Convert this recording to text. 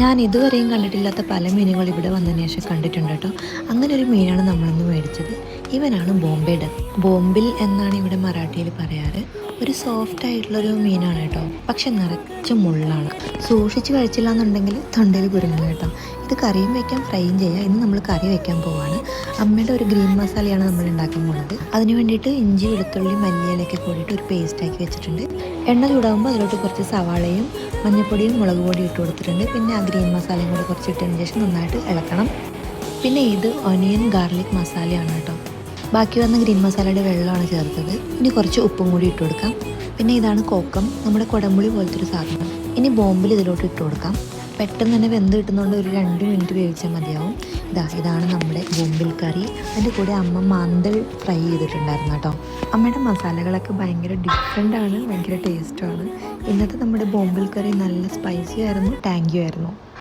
ഞാൻ ഇതുവരെയും കണ്ടിട്ടില്ലാത്ത പല മീനുകൾ ഇവിടെ വന്നതിന് ശേഷം കണ്ടിട്ടുണ്ട് കേട്ടോ. അങ്ങനെ ഒരു മീനാണ് നമ്മളിന്ന് മേടിച്ചത്. ഇവനാണ് ബോംബെ ഡക്ക്. ബോംബിൽ എന്നാണ് ഇവിടെ മറാഠിയിൽ പറയാറ്. ഒരു സോഫ്റ്റ് ആയിട്ടുള്ളൊരു മീനാണ് കേട്ടോ, പക്ഷെ നിറച്ച് മുള്ളാണ്. സൂക്ഷിച്ച് കഴിച്ചില്ല എന്നുണ്ടെങ്കിൽ തൊണ്ടയിൽ കുരുങ്ങും കേട്ടോ. ഇത് കറിയും വെക്കാം, ഫ്രൈയും ചെയ്യാം. ഇന്ന് നമ്മൾ കറി വെക്കാൻ പോവാണ്. അമ്മയുടെ ഒരു ഗ്രീൻ മസാലയാണ് നമ്മൾ ഉണ്ടാക്കാൻ പോകുന്നത്. അതിന് വേണ്ടിയിട്ട് ഇഞ്ചി, വെളുത്തുള്ളി, മല്ലിയിലൊക്കെ കൂടിയിട്ട് ഒരു പേസ്റ്റാക്കി വെച്ചിട്ടുണ്ട്. എണ്ണ ചൂടാകുമ്പോൾ അതിലോട്ട് കുറച്ച് സവാളയും മഞ്ഞൾപ്പൊടിയും മുളക് പൊടിയും ഇട്ട് കൊടുത്തിട്ടുണ്ട്. പിന്നെ ആ ഗ്രീൻ മസാലയും കൂടി കുറച്ച് ഇട്ടതിന് ശേഷം നന്നായിട്ട് ഇളക്കണം. പിന്നെ ഇത് ഒനിയൻ ഗാർലിക് മസാലയാണ് കേട്ടോ. ബാക്കി വന്ന ഗ്രീൻ മസാലയുടെ വെള്ളമാണ് ചേർത്തത്. ഇനി കുറച്ച് ഉപ്പും കൂടി ഇട്ട് കൊടുക്കാം. പിന്നെ ഇതാണ് കോക്കം, നമ്മുടെ കുടംപുളി പോലത്തെ ഒരു സാധനം. ഇനി ബോംബിൽ ഇതിലോട്ട് ഇട്ട് കൊടുക്കാം. പെട്ടെന്ന് തന്നെ വെന്ത് കിട്ടുന്നതുകൊണ്ട് ഒരു 2 മിനിറ്റ് വേവിച്ചാൽ മതിയാവും. ഇതാണ് നമ്മുടെ ബോംബിൽ കറി. അതിൻ്റെ കൂടെ അമ്മ മാന്തൽ ഫ്രൈ ചെയ്തിട്ടുണ്ടായിരുന്നു കേട്ടോ. അമ്മയുടെ മസാലകളൊക്കെ ഭയങ്കര ഡിഫറെൻ്റ് ആണ്, ഭയങ്കര ടേസ്റ്റുമാണ്. ഇന്നത്തെ നമ്മുടെ ബോംബിൽ കറി നല്ല സ്പൈസി ആയിരുന്നു, ടാങ്കി ആയിരുന്നു.